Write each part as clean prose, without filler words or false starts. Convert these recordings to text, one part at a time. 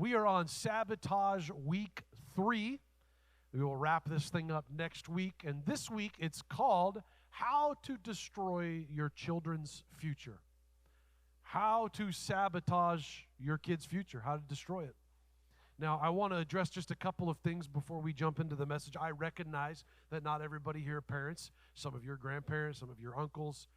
We are on Sabotage Week 3. We will wrap this thing up next week. And this week, it's called How to Destroy Your Children's Future. How to sabotage your kid's future. How to destroy it. Now, I want to address just a couple of things before we jump into the message. I recognize that not everybody here are parents. Some of your grandparents, some of your uncles,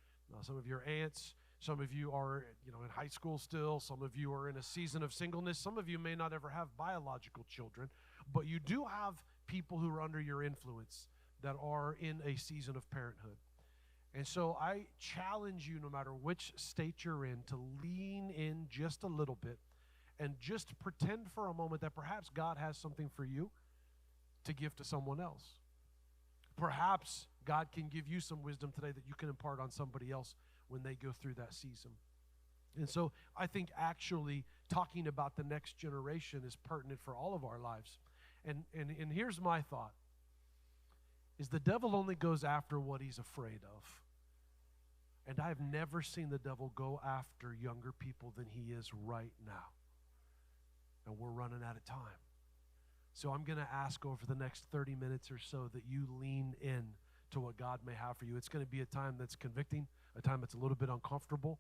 some of your aunts. Some of you are, in high school still. Some of you are in a season of singleness. Some of you may not ever have biological children, but you do have people who are under your influence that are in a season of parenthood. And so I challenge you, no matter which state you're in, to lean in just a little bit and just pretend for a moment that perhaps God has something for you to give to someone else. Perhaps God can give you some wisdom today that you can impart on somebody else when they go through that season. And so I think actually talking about the next generation is pertinent for all of our lives. And here's my thought, is the devil only goes after what he's afraid of. And I've never seen the devil go after younger people than he is right now. And we're running out of time. So I'm going to ask over the next 30 minutes or so that you lean in to what God may have for you. It's going to be a time that's convicting, a time that's a little bit uncomfortable,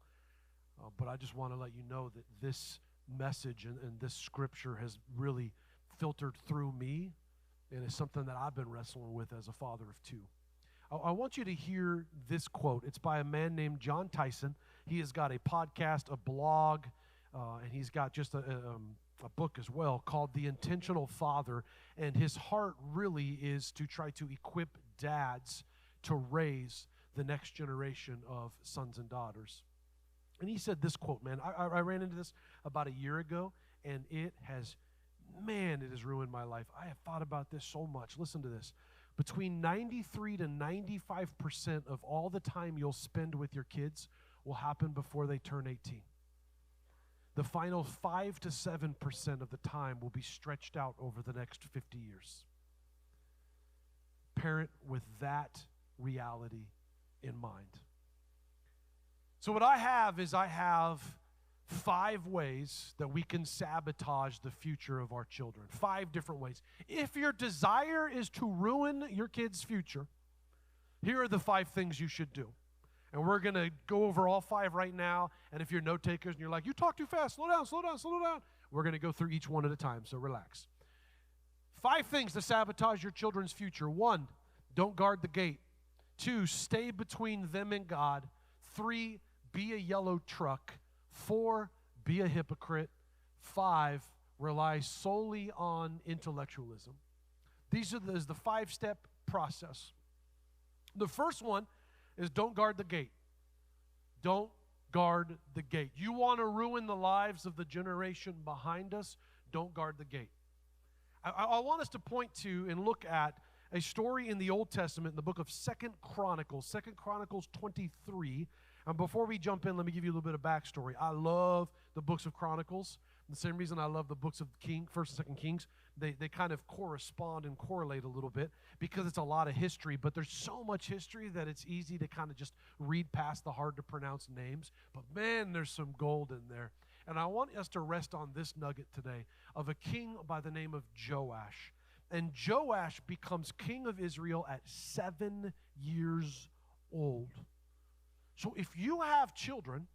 but I just want to let you know that this message and this scripture has really filtered through me, and it's something that I've been wrestling with as a father of two. I want you to hear this quote. It's by a man named John Tyson. He has got a podcast, a blog, and he's got just a book as well called The Intentional Father, and his heart really is to try to equip dads to raise the next generation of sons and daughters. And he said this quote, man, I ran into this about a year ago, and it has ruined my life. I have thought about this so much. Listen to this. Between 93 to 95% of all the time you'll spend with your kids will happen before they turn 18. The final 5 to 7% of the time will be stretched out over the next 50 years. Parent with that reality in mind. So what I have 5 ways that we can sabotage the future of our children. 5 different ways. If your desire is to ruin your kid's future, here are the 5 things you should do. And we're going to go over all 5 right now. And if you're note takers and you're like, you talk too fast, slow down, slow down, slow down. We're going to go through each one at a time, so relax. 5 things to sabotage your children's future. 1, don't guard the gate. 2, stay between them and God. 3, be a yellow truck. 4, be a hypocrite. 5, rely solely on intellectualism. These are the 5-step process. The first one is don't guard the gate. Don't guard the gate. You want to ruin the lives of the generation behind us? Don't guard the gate. I want us to point to and look at a story in the Old Testament in the book of 2 Chronicles 23. And before we jump in, let me give you a little bit of backstory. I love the books of Chronicles. The same reason I love the books of 1st and 2nd Kings. They kind of correspond and correlate a little bit because it's a lot of history, but there's so much history that it's easy to kind of just read past the hard-to-pronounce names. But man, there's some gold in there. And I want us to rest on this nugget today of a king by the name of Joash. And Joash becomes king of Israel at 7 years old. So if you have children,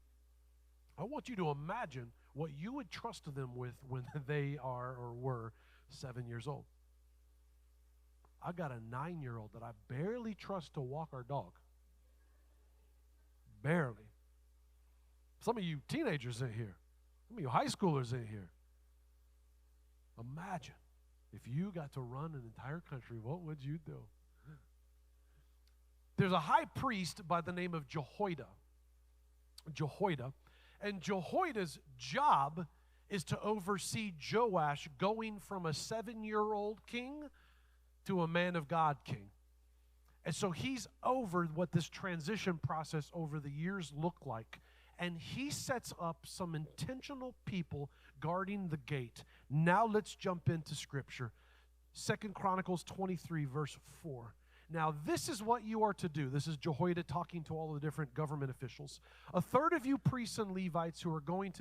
I want you to imagine what you would trust them with when they are or were 7 years old. I got a 9-year-old that I barely trust to walk our dog. Barely. Some of you teenagers in here. Some of you high schoolers in here. Imagine if you got to run an entire country, what would you do? There's a high priest by the name of Jehoiada. And Jehoiada's job is to oversee Joash going from a 7-year-old king to a man of God king. And so he's over what this transition process over the years look like. And he sets up some intentional people guarding the gate. Now let's jump into Scripture. 2 Chronicles 23, verse 4. Now, this is what you are to do. This is Jehoiada talking to all the different government officials. A third of you priests and Levites who are going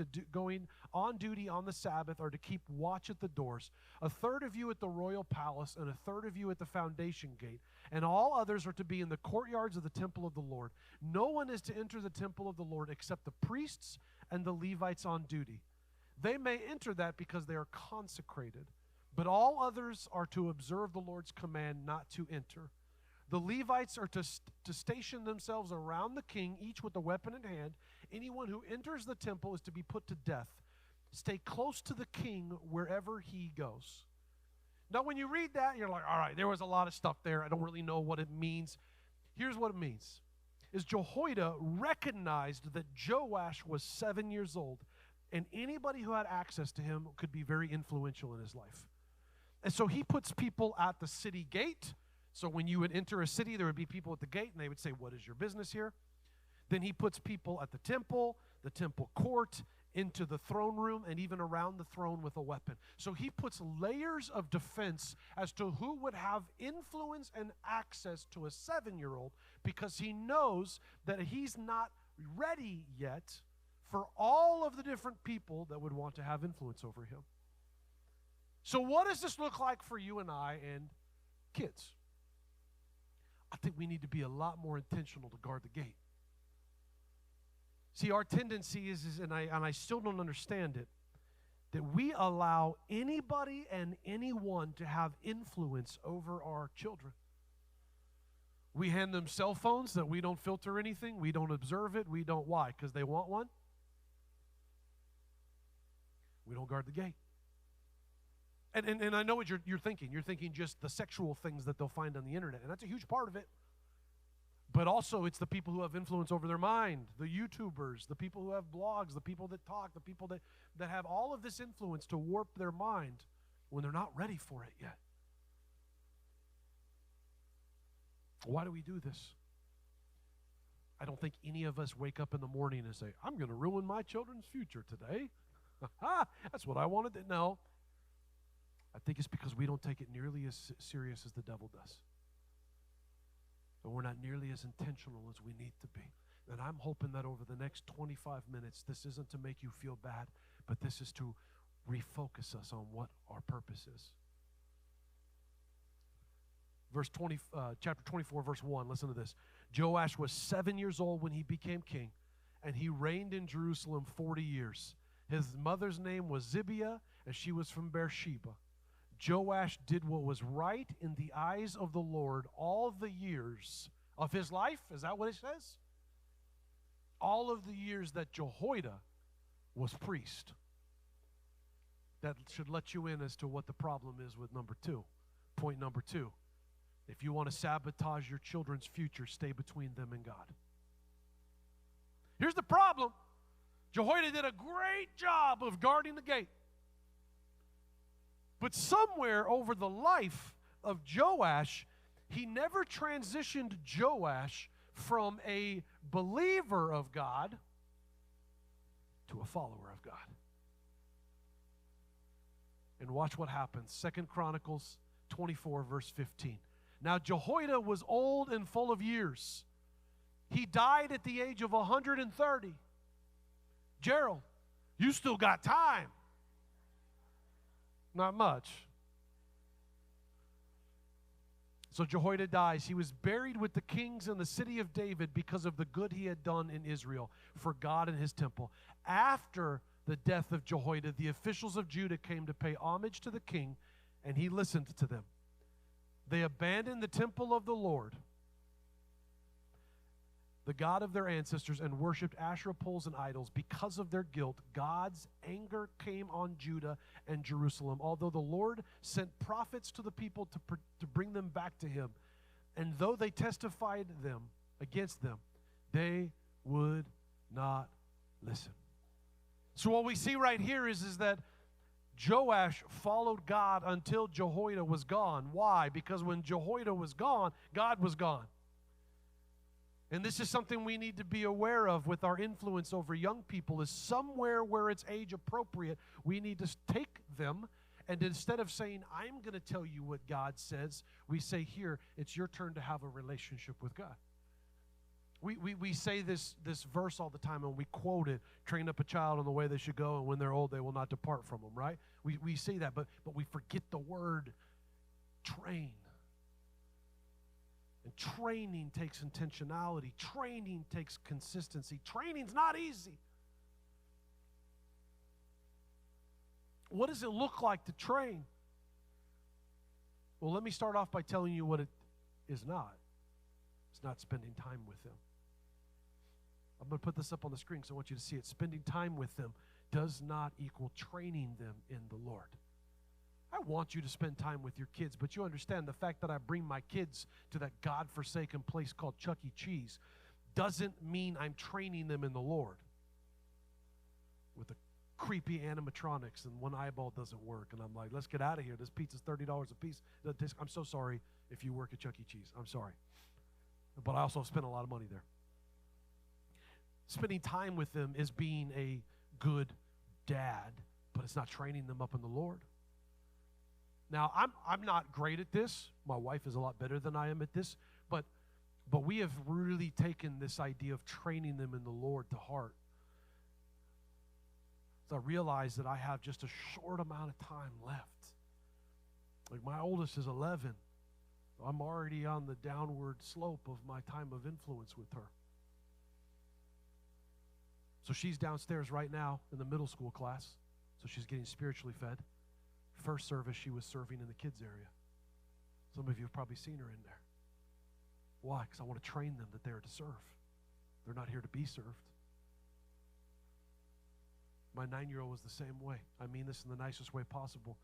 on duty on the Sabbath are to keep watch at the doors. A third of you at the royal palace, and a third of you at the foundation gate. And all others are to be in the courtyards of the temple of the Lord. No one is to enter the temple of the Lord except the priests and the Levites on duty. They may enter that because they are consecrated, but all others are to observe the Lord's command not to enter. The Levites are to station themselves around the king, each with a weapon in hand. Anyone who enters the temple is to be put to death. Stay close to the king wherever he goes. Now, when you read that, you're like, all right, there was a lot of stuff there. I don't really know what it means. Here's what it means. Is Jehoiada recognized that Joash was 7 years old, and anybody who had access to him could be very influential in his life. And so he puts people at the city gate. So when you would enter a city, there would be people at the gate, and they would say, what is your business here? Then he puts people at the temple court, into the throne room, and even around the throne with a weapon. So he puts layers of defense as to who would have influence and access to a 7-year-old, because he knows that he's not ready yet for all of the different people that would want to have influence over him. So what does this look like for you and I and kids? I think we need to be a lot more intentional to guard the gate. See, our tendency is and I still don't understand it, that we allow anybody and anyone to have influence over our children. We hand them cell phones that we don't filter anything, we don't observe it, we don't. Why? Because they want one? We don't guard the gate. And I know what you're thinking. You're thinking just the sexual things that they'll find on the internet, and that's a huge part of it. But also it's the people who have influence over their mind, the YouTubers, the people who have blogs, the people that talk, the people that have all of this influence to warp their mind when they're not ready for it yet. Why do we do this? I don't think any of us wake up in the morning and say, I'm going to ruin my children's future today. That's what I wanted to know. I think it's because we don't take it nearly as serious as the devil does. And we're not nearly as intentional as we need to be. And I'm hoping that over the next 25 minutes, this isn't to make you feel bad, but this is to refocus us on what our purpose is. Chapter 24, verse 1, listen to this. Joash was 7 years old when he became king, and he reigned in Jerusalem 40 years. His mother's name was Zibiah, and she was from Beersheba. Joash did what was right in the eyes of the Lord all the years of his life. Is that what it says? All of the years that Jehoiada was priest. That should let you in as to what the problem is with number 2. Point number 2. If you want to sabotage your children's future, stay between them and God. Here's the problem. Jehoiada did a great job of guarding the gate. But somewhere over the life of Joash, he never transitioned Joash from a believer of God to a follower of God. And watch what happens. 2 Chronicles 24, verse 15. Now Jehoiada was old and full of years. He died at the age of 130. Gerald, you still got time. Not much. So Jehoiada dies. He was buried with the kings in the city of David because of the good he had done in Israel for God and his temple. After the death of Jehoiada, the officials of Judah came to pay homage to the king, and he listened to them. They abandoned the temple of the Lord, the God of their ancestors, and worshipped Asherah poles and idols. Because of their guilt, God's anger came on Judah and Jerusalem, although the Lord sent prophets to the people to bring them back to him. And though they testified against them, they would not listen. So what we see right here is that Joash followed God until Jehoiada was gone. Why? Because when Jehoiada was gone, God was gone. And this is something we need to be aware of with our influence over young people, is somewhere where it's age appropriate, we need to take them And instead of saying, I'm going to tell you what God says, we say, here, it's your turn to have a relationship with God. We say this verse all the time, and we quote it, train up a child in the way they should go, and when they're old, they will not depart from them, right? We say that, but we forget the word train. And training takes intentionality. Training takes consistency. Training's not easy. What does it look like to train? Well, let me start off by telling you what it is not. It's not spending time with them. I'm going to put this up on the screen because I want you to see it. Spending time with them does not equal training them in the Lord. I want you to spend time with your kids, but you understand the fact that I bring my kids to that God-forsaken place called Chuck E. Cheese doesn't mean I'm training them in the Lord. With the creepy animatronics and one eyeball doesn't work, and I'm like, let's get out of here. This pizza's $30 a piece. I'm so sorry if you work at Chuck E. Cheese. I'm sorry. But I also spent a lot of money there. Spending time with them is being a good dad, but it's not training them up in the Lord. Now, I'm not great at this. My wife is a lot better than I am at this, but we have really taken this idea of training them in the Lord to heart. So I realize that I have just a short amount of time left. Like my oldest is 11. I'm already on the downward slope of my time of influence with her. So she's downstairs right now in the middle school class. So she's getting spiritually fed. First service, she was serving in the kids area. Some of you have probably seen her in there. Why? Because I want to train them that they are to serve. They're not here to be served. My 9-year-old was the same way. I mean this in the nicest way possible.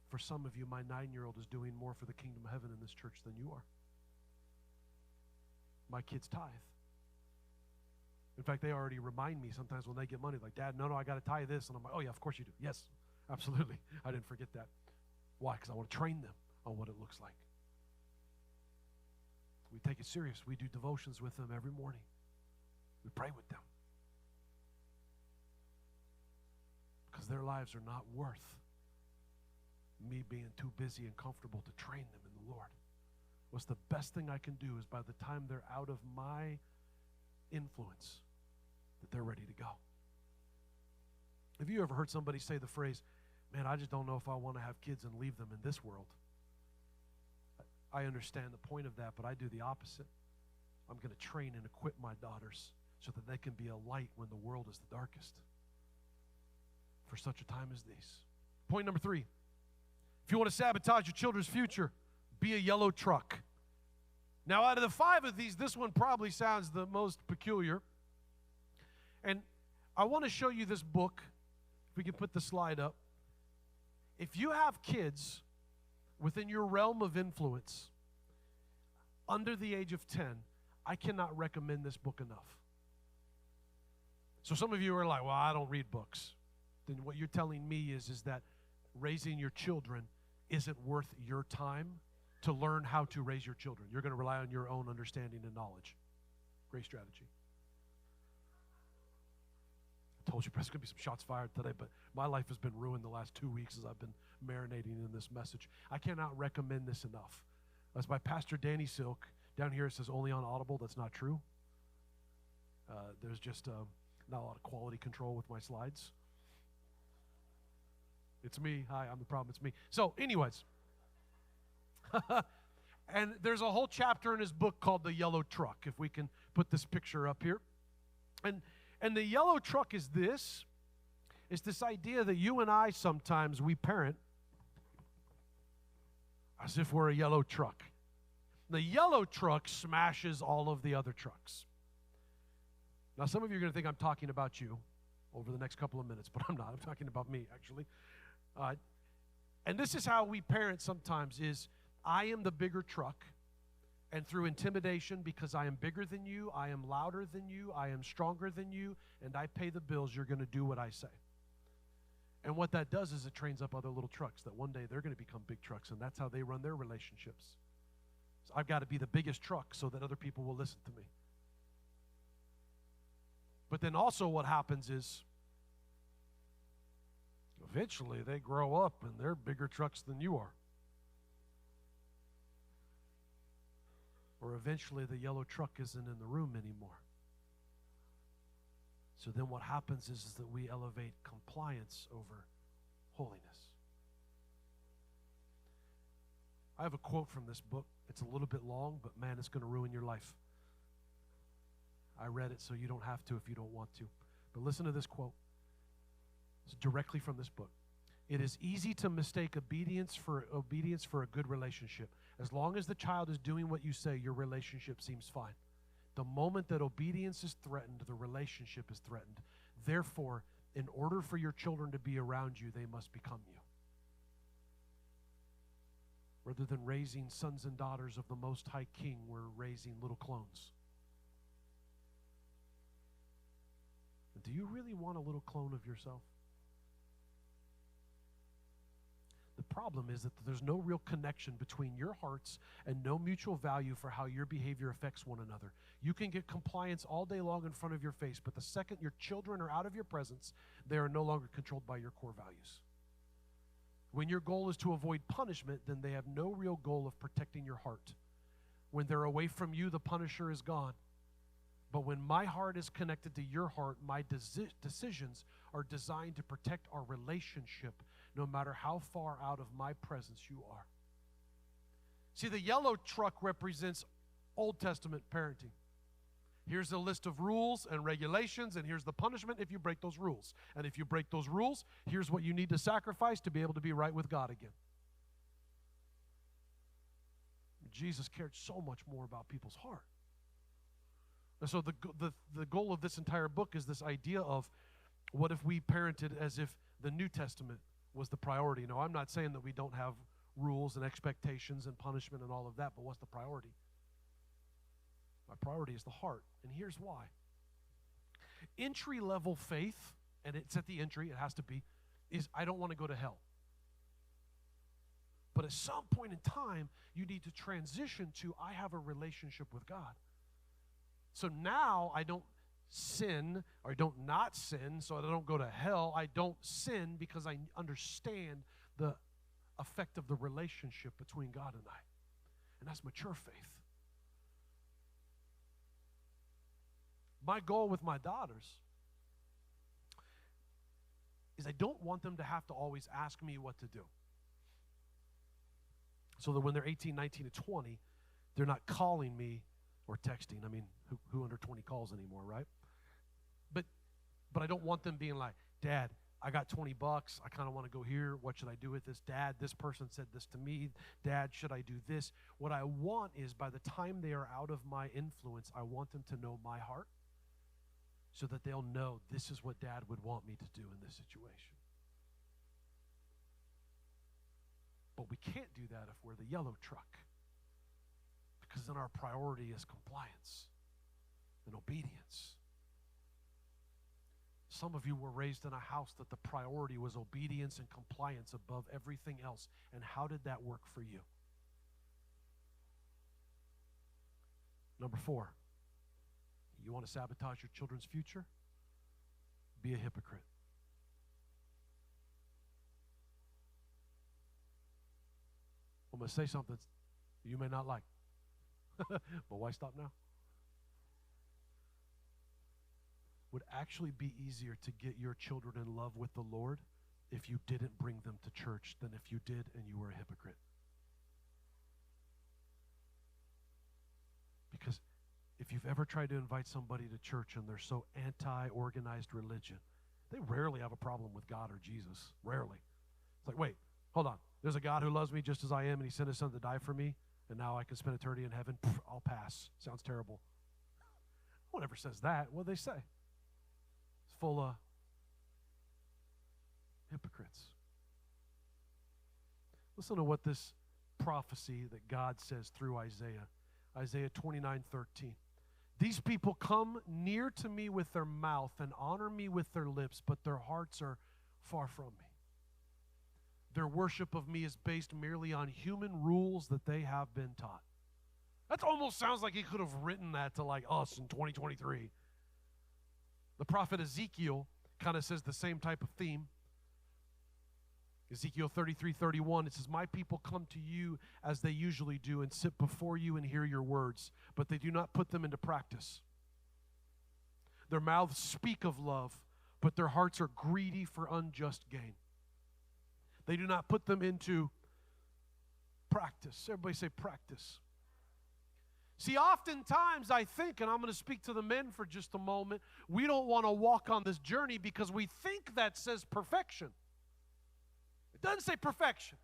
For some of you, my 9-year-old is doing more for the kingdom of heaven in this church than you are. My kids tithe. In fact, they already remind me sometimes when they get money, like, Dad, no, I got to tithe this. And I'm like, oh, yeah, of course you do. Yes, absolutely. I didn't forget that. Why? Because I want to train them on what it looks like. We take it serious. We do devotions with them every morning. We pray with them. Because their lives are not worth me being too busy and comfortable to train them in the Lord. What's the best thing I can do is by the time they're out of my influence, that they're ready to go. Have you ever heard somebody say the phrase, man, I just don't know if I want to have kids and leave them in this world? I understand the point of that, but I do the opposite. I'm going to train and equip my daughters so that they can be a light when the world is the darkest for such a time as these. Point number 3. If you want to sabotage your children's future, be a yellow truck. Now, out of the 5 of these, this one probably sounds the most peculiar. And I want to show you this book. If we can put the slide up. If you have kids within your realm of influence under the age of 10, I cannot recommend this book enough. So some of you are like, well, I don't read books. Then what you're telling me is that raising your children isn't worth your time to learn how to raise your children. You're going to rely on your own understanding and knowledge. Great strategy. I told you there's going to be some shots fired today, but my life has been ruined the last 2 weeks as I've been marinating in this message. I cannot recommend this enough. That's by Pastor Danny Silk. Down here it says only on Audible. That's not true. There's just not a lot of quality control with my slides. It's me. Hi, I'm the problem. It's me. So anyways. And there's a whole chapter in his book called The Yellow Truck, if we can put this picture up here. And the yellow truck is this. It's this idea that you and I sometimes, we parent as if we're a yellow truck. The yellow truck smashes all of the other trucks. Now, some of you are going to think I'm talking about you over the next couple of minutes, but I'm not. I'm talking about me, actually. And this is how we parent sometimes is, I am the bigger truck, and through intimidation, because I am bigger than you, I am louder than you, I am stronger than you, and I pay the bills, you're going to do what I say. And what that does is it trains up other little trucks that one day they're going to become big trucks, and that's how they run their relationships. So I've got to be the biggest truck so that other people will listen to me. But then also what happens is Eventually, they grow up and they're bigger trucks than you are. Or eventually, the yellow truck isn't in the room anymore. So then what happens is that we elevate compliance over holiness. I have a quote from this book. It's a little bit long, but man, it's going to ruin your life. I read it so you don't have to if you don't want to. But listen to this quote. It's directly from this book. It is easy to mistake obedience for a good relationship. As long as the child is doing what you say, your relationship seems fine. The moment that obedience is threatened, the relationship is threatened. Therefore, in order for your children to be around you, they must become you. Rather than raising sons and daughters of the Most High King, we're raising little clones. Do you really want a little clone of yourself? The problem is that there's no real connection between your hearts and no mutual value for how your behavior affects one another. You can get compliance all day long in front of your face, but the second your children are out of your presence, they are no longer controlled by your core values. When your goal is to avoid punishment, then they have no real goal of protecting your heart. When they're away from you, the punisher is gone. But when my heart is connected to your heart, my decisions are designed to protect our relationship no matter how far out of my presence you are. See, the yellow truck represents Old Testament parenting. Here's a list of rules and regulations, and here's the punishment if you break those rules. And if you break those rules, here's what you need to sacrifice to be able to be right with God again. Jesus cared so much more about people's heart. And so the goal of this entire book is this idea of what if we parented as if the New Testament was the priority. Now, I'm not saying that we don't have rules and expectations and punishment and all of that, but what's the priority? My priority is the heart, and here's why. Entry-level faith, and it's at the entry, it has to be, is I don't want to go to hell. But at some point in time, you need to transition to I have a relationship with God. So now I don't sin, or I don't not sin, so I don't go to hell. I don't sin because I understand the effect of the relationship between God and I. And that's mature faith. My goal with my daughters is I don't want them to have to always ask me what to do. So that when they're 18, 19, and 20, they're not calling me or texting. I mean, who under 20 calls anymore, right? But I don't want them being like, Dad, I got $20. I kind of want to go here. What should I do with this? Dad, this person said this to me. Dad, should I do this? What I want is by the time they are out of my influence, I want them to know my heart so that they'll know this is what Dad would want me to do in this situation. But we can't do that if we're the yellow truck, because then our priority is compliance and obedience. Some of you were raised in a house that the priority was obedience and compliance above everything else. And how did that work for you? Number 4, you want to sabotage your children's future? Be a hypocrite. I'm going to say something you may not like. But why stop now? Would actually be easier to get your children in love with the Lord if you didn't bring them to church than if you did and you were a hypocrite. Because if you've ever tried to invite somebody to church and they're so anti-organized religion, they rarely have a problem with God or Jesus. Rarely. It's like, wait, hold on. There's a God who loves me just as I am, and he sent his son to die for me, and now I can spend eternity in heaven. Pff, I'll pass. Sounds terrible. No one ever says that. What do they say? It's full of hypocrites. Listen to what this prophecy that God says through Isaiah. Isaiah 29:13. These people come near to me with their mouth and honor me with their lips, but their hearts are far from me. Their worship of me is based merely on human rules that they have been taught. That almost sounds like he could have written that to like us in 2023. The prophet Ezekiel kind of says the same type of theme. Ezekiel 33:31, it says, "My people come to you as they usually do and sit before you and hear your words, but they do not put them into practice. Their mouths speak of love, but their hearts are greedy for unjust gain." They do not put them into practice. Everybody say practice. See, oftentimes I think, and I'm going to speak to the men for just a moment, we don't want to walk on this journey because we think that says perfection. It doesn't say perfection.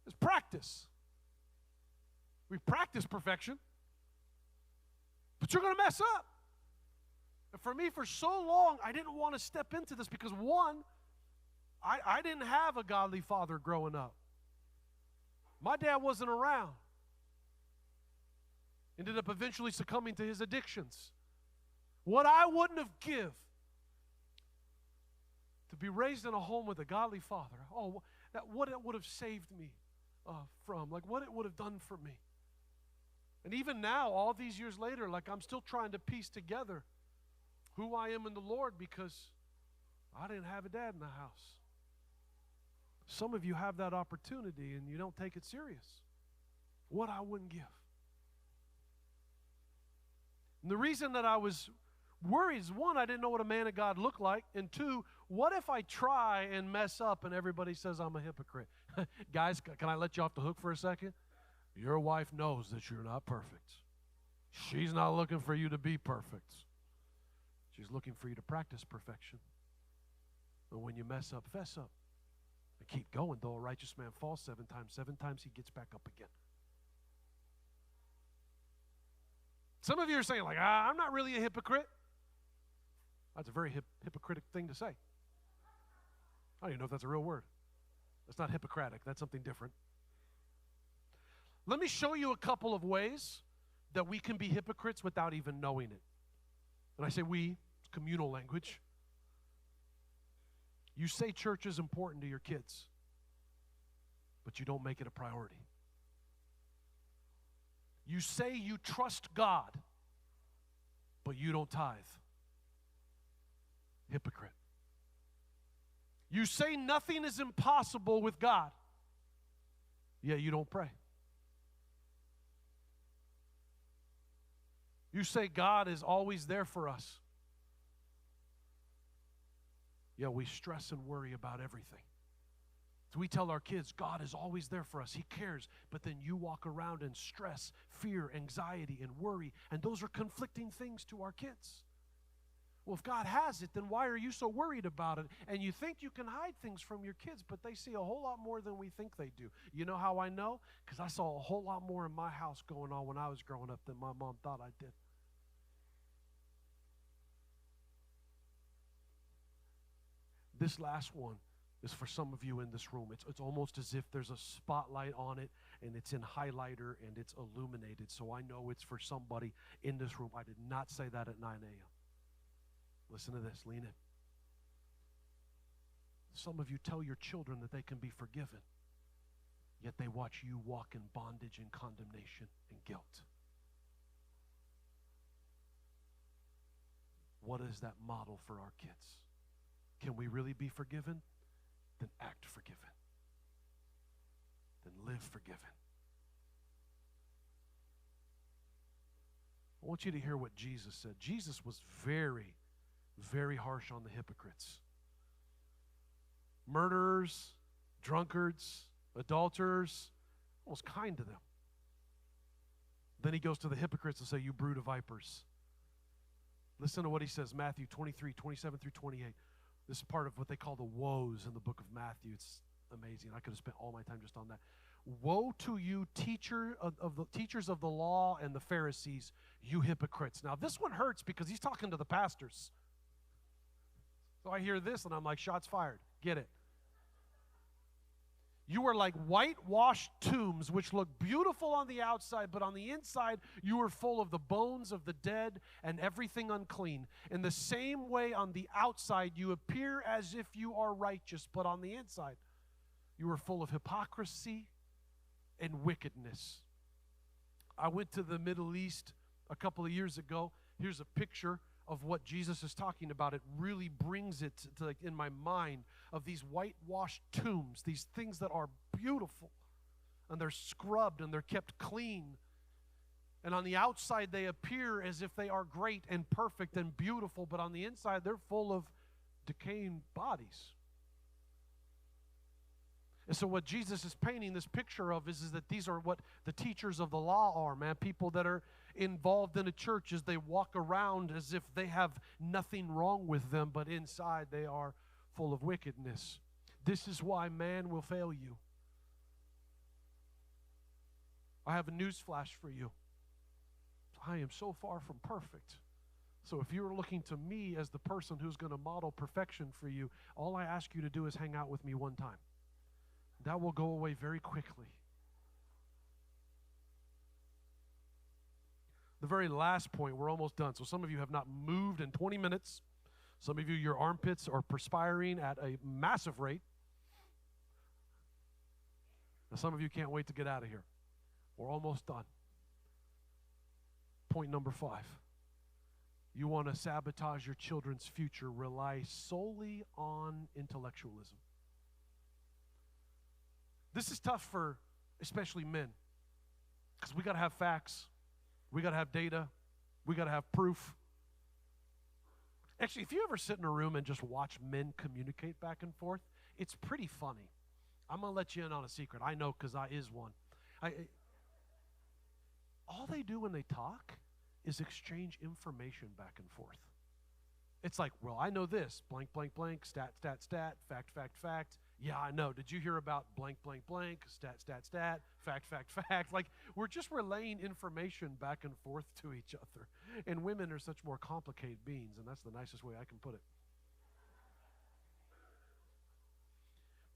It's practice. We practice perfection, but you're going to mess up. And for me, for so long, I didn't want to step into this because, one, I didn't have a godly father growing up. My dad wasn't around. Ended up eventually succumbing to his addictions. What I wouldn't have give to be raised in a home with a godly father, what it would have saved me from, like what it would have done for me. And even now, all these years later, like I'm still trying to piece together who I am in the Lord because I didn't have a dad in the house. Some of you have that opportunity and you don't take it serious. What I wouldn't give. And the reason that I was worried is, one, I didn't know what a man of God looked like, and two, what if I try and mess up and everybody says I'm a hypocrite? Guys, can I let you off the hook for a second? Your wife knows that you're not perfect. She's not looking for you to be perfect. She's looking for you to practice perfection. But when you mess up, fess up. And keep going. Though a righteous man falls 7 times he gets back up again. Some of you are saying, like, I'm not really a hypocrite. That's a very hypocritic thing to say. I don't even know if that's a real word. That's not Hippocratic. That's something different. Let me show you a couple of ways that we can be hypocrites without even knowing it. And I say we, it's communal language. You say church is important to your kids, but you don't make it a priority. You say you trust God, but you don't tithe. Hypocrite. You say nothing is impossible with God, yet you don't pray. You say God is always there for us, yet we stress and worry about everything. So we tell our kids, God is always there for us. He cares. But then you walk around in stress, fear, anxiety, and worry. And those are conflicting things to our kids. Well, if God has it, then why are you so worried about it? And you think you can hide things from your kids, but they see a whole lot more than we think they do. You know how I know? Because I saw a whole lot more in my house going on when I was growing up than my mom thought I did. This last one is for some of you in this room. It's almost as if there's a spotlight on it and it's in highlighter and it's illuminated. So I know it's for somebody in this room. I did not say that at 9 a.m. Listen to this. Lean in. Some of you tell your children that they can be forgiven, yet they watch you walk in bondage and condemnation and guilt. What is that model for our kids? Can we really be forgiven? Then act forgiven. Then live forgiven. I want you to hear what Jesus said. Jesus was very, very harsh on the hypocrites. Murderers, drunkards, adulterers, almost kind to them. Then he goes to the hypocrites and say, you brood of vipers. Listen to what he says, Matthew 23, 27 through 28. This is part of what they call the woes in the book of Matthew. It's amazing. I could have spent all my time just on that. Woe to you, teachers of the law and the Pharisees, you hypocrites. Now, this one hurts because he's talking to the pastors. So I hear this, and I'm like, shots fired. Get it. You are like whitewashed tombs, which look beautiful on the outside, but on the inside, you are full of the bones of the dead and everything unclean. In the same way, on the outside, you appear as if you are righteous, but on the inside, you are full of hypocrisy and wickedness. I went to the Middle East a couple of years ago. Here's a picture of what Jesus is talking about, it really brings it to like in my mind of these whitewashed tombs, these things that are beautiful, and they're scrubbed and they're kept clean. And on the outside, they appear as if they are great and perfect and beautiful, but on the inside, they're full of decaying bodies. And so what Jesus is painting this picture of is that these are what the teachers of the law are, man. People that are involved in a church as they walk around as if they have nothing wrong with them, but inside they are full of wickedness. This is why man will fail you. I have a news flash for you. I am so far from perfect. So if you're looking to me as the person who's going to model perfection for you, all I ask you to do is hang out with me one time. That will go away very quickly. The very last point, we're almost done. So some of you have not moved in 20 minutes. Some of you, your armpits are perspiring at a massive rate. And some of you can't wait to get out of here. We're almost done. Point number 5. You want to sabotage your children's future, rely solely on intellectualism. This is tough for especially men, because we got to have facts, we got to have data, we got to have proof. Actually, if you ever sit in a room and just watch men communicate back and forth, it's pretty funny. I'm going to let you in on a secret. I know, because I is one. All they do when they talk is exchange information back and forth. It's like, well, I know this, blank, blank, blank, stat, stat, stat, fact, fact, fact. Yeah, I know. Did you hear about blank, blank, blank, stat, stat, stat, fact, fact, fact? Like, we're just relaying information back and forth to each other. And women are such more complicated beings, and that's the nicest way I can put it.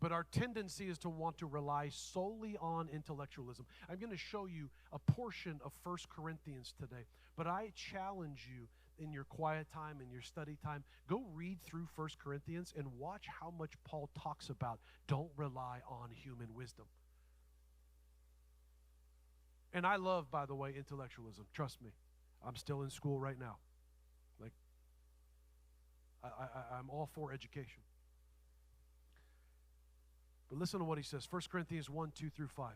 But our tendency is to want to rely solely on intellectualism. I'm going to show you a portion of 1 Corinthians today. But I challenge you in your quiet time, in your study time, go read through 1 Corinthians and watch how much Paul talks about don't rely on human wisdom. And I love, by the way, intellectualism. Trust me. I'm still in school right now. Like, I'm all for education. But listen to what he says, 1 Corinthians 1, 2 through 5.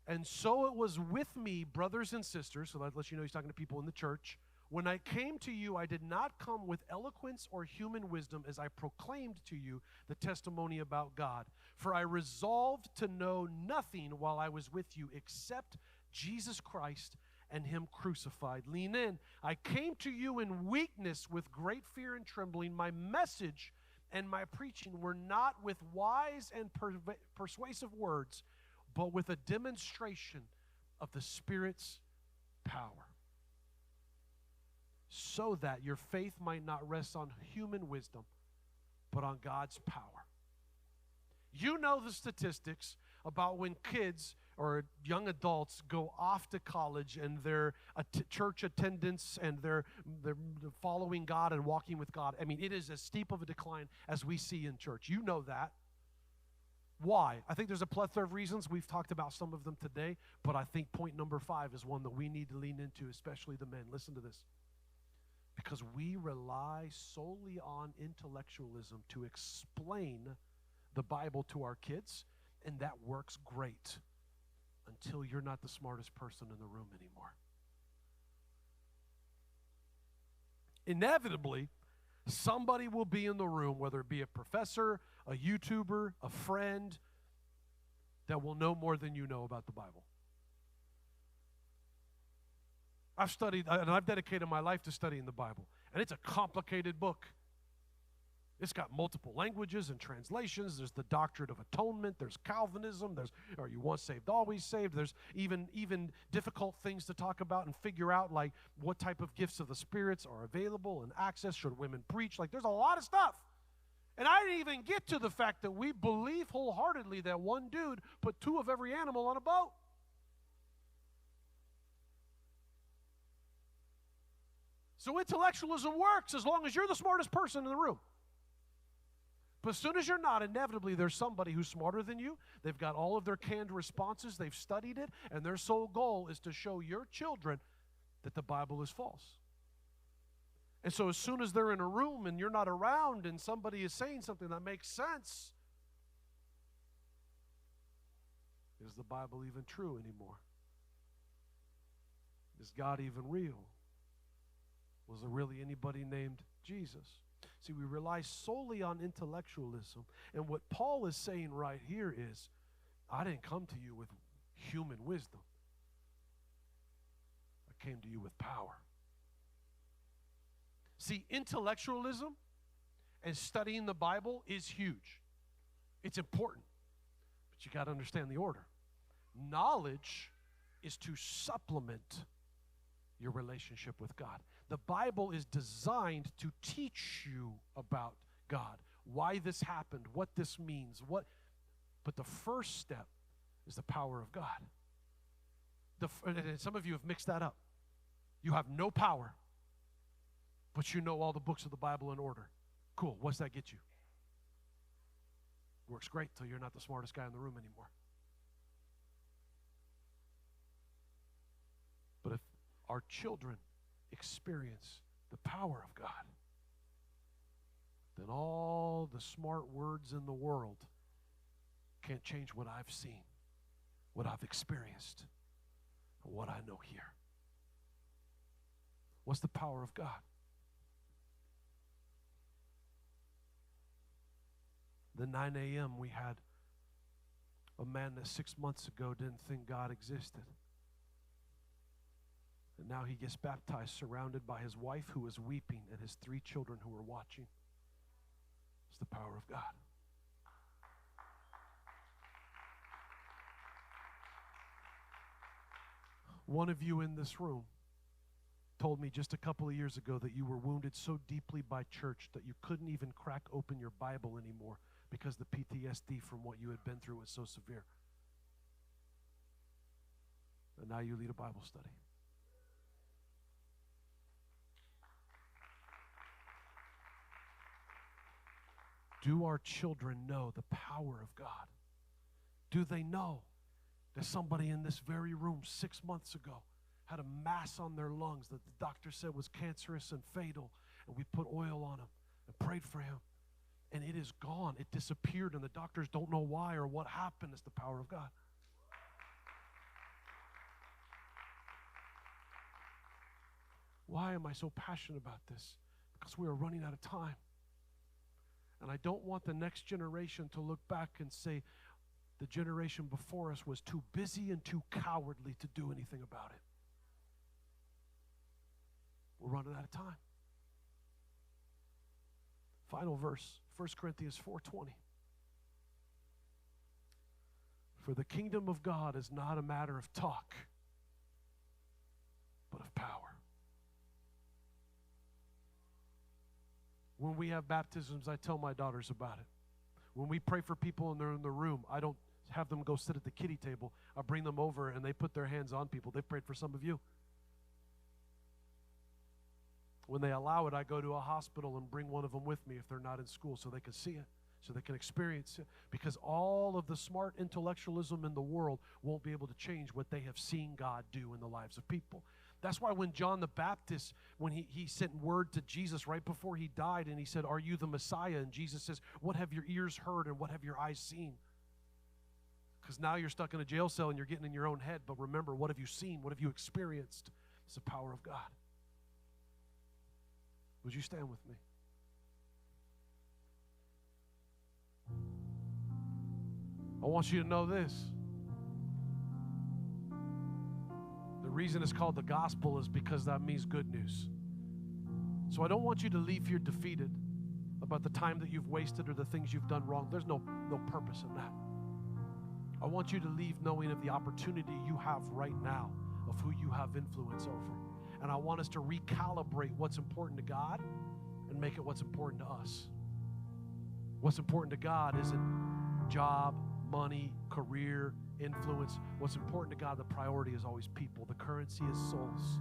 And so it was with me, brothers and sisters, so that lets you know he's talking to people in the church. When I came to you, I did not come with eloquence or human wisdom as I proclaimed to you the testimony about God. For I resolved to know nothing while I was with you except Jesus Christ and him crucified. Lean in. I came to you in weakness with great fear and trembling. My message and my preaching were not with wise and persuasive words, but with a demonstration of the Spirit's power, so that your faith might not rest on human wisdom, but on God's power. You know the statistics about when kids or young adults go off to college and their church attendance and they're following God and walking with God. I mean, it is as steep of a decline as we see in church. You know that. Why? I think there's a plethora of reasons. We've talked about some of them today, but I think point number 5 is one that we need to lean into, especially the men. Listen to this. Because we rely solely on intellectualism to explain the Bible to our kids, and that works great until you're not the smartest person in the room anymore. Inevitably, somebody will be in the room, whether it be a professor, a YouTuber, a friend, that will know more than you know about the Bible. I've studied, and I've dedicated my life to studying the Bible, and it's a complicated book. It's got multiple languages and translations. There's the doctrine of atonement. There's Calvinism. There's, are you once saved, always saved? There's even difficult things to talk about and figure out, like what type of gifts of the spirits are available and access. Should women preach? Like, there's a lot of stuff. And I didn't even get to the fact that we believe wholeheartedly that one dude put 2 of every animal on a boat. So intellectualism works as long as you're the smartest person in the room. But as soon as you're not, inevitably there's somebody who's smarter than you. They've got all of their canned responses. They've studied it. And their sole goal is to show your children that the Bible is false. And so as soon as they're in a room and you're not around and somebody is saying something that makes sense, is the Bible even true anymore? Is God even real? Was there really anybody named Jesus? See, we rely solely on intellectualism. And what Paul is saying right here is, I didn't come to you with human wisdom. I came to you with power. See, intellectualism and studying the Bible is huge. It's important. But you got to understand the order. Knowledge is to supplement your relationship with God. The Bible is designed to teach you about God, why this happened, what this means, but the first step is the power of God. And some of you have mixed that up. You have no power, but you know all the books of the Bible in order. Cool. What's that get you? Works great till you're not the smartest guy in the room anymore. But if our children experience the power of God, then all the smart words in the world can't change what I've seen, what I've experienced, and what I know here. What's the power of God? The 9 a.m. we had a man that 6 months ago didn't think God existed. And now he gets baptized surrounded by his wife who is weeping and his 3 children who are watching. It's the power of God. One of you in this room told me just a couple of years ago that you were wounded so deeply by church that you couldn't even crack open your Bible anymore because the PTSD from what you had been through was so severe. And now you lead a Bible study. Do our children know the power of God? Do they know that somebody in this very room 6 months ago had a mass on their lungs that the doctor said was cancerous and fatal, and we put oil on him and prayed for him, and it is gone. It disappeared, and the doctors don't know why or what happened. It's the power of God. Why am I so passionate about this? Because we are running out of time. And I don't want the next generation to look back and say the generation before us was too busy and too cowardly to do anything about it. We're running out of time. Final verse, 1 Corinthians 4:20. For the kingdom of God is not a matter of talk, but of power. When we have baptisms, I tell my daughters about it. When we pray for people and they're in the room, I don't have them go sit at the kiddie table. I bring them over and they put their hands on people. They prayed for some of you. When they allow it, I go to a hospital and bring one of them with me if they're not in school so they can see it, so they can experience it. Because all of the smart intellectualism in the world won't be able to change what they have seen God do in the lives of people. That's why when John the Baptist, when he sent word to Jesus right before he died, and he said, "Are you the Messiah?" And Jesus says, "What have your ears heard and what have your eyes seen?" Because now you're stuck in a jail cell and you're getting in your own head. But remember, what have you seen? What have you experienced? It's the power of God. Would you stand with me? I want you to know this. The reason it's called the gospel is because that means good news. So I don't want you to leave here defeated about the time that you've wasted or the things you've done wrong. There's no purpose in that. I want you to leave knowing of the opportunity you have right now of who you have influence over. And I want us to recalibrate what's important to God and make it what's important to us. What's important to God isn't job, money, career, influence. What's important to God, the priority is always people. The currency is souls.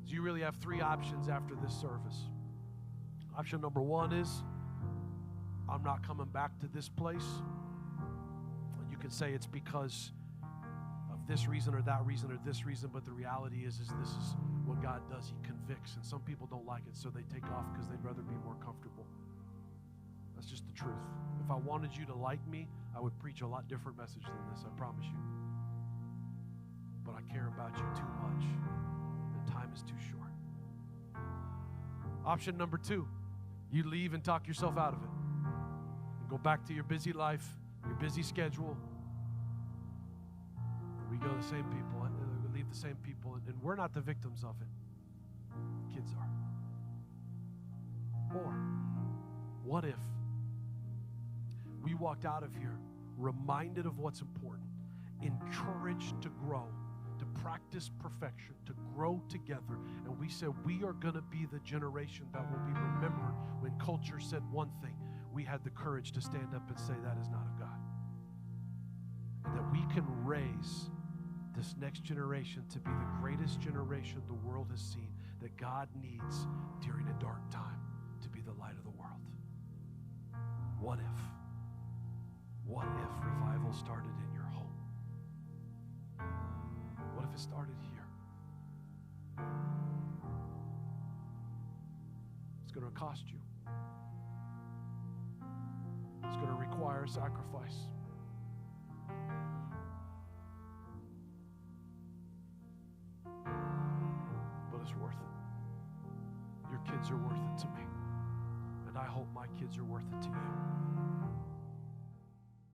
So you really have 3 options after this service. Option number 1 is, I'm not coming back to this place. And you can say it's because of this reason or that reason or this reason, but the reality is this is what God does. He convicts, and some people don't like it, so they take off because they'd rather be more comfortable. That's just the truth. If I wanted you to like me, I would preach a lot different message than this, I promise you. But I care about you too much, and time is too short. Option number 2, you leave and talk yourself out of it. And go back to your busy life, your busy schedule. We go the same people, and we leave the same people, and we're not the victims of it. Kids are. Or, what if we walked out of here reminded of what's important, encouraged to grow, to practice perfection, to grow together, and we said we are going to be the generation that will be remembered when culture said one thing. We had the courage to stand up and say that is not of God. And that we can raise this next generation to be the greatest generation the world has seen, that God needs during a dark time to be the light of the world. What if? What if revival started in your home? What if it started here? It's going to cost you. It's going to require sacrifice. But it's worth it. Your kids are worth it to me. And I hope my kids are worth it to you.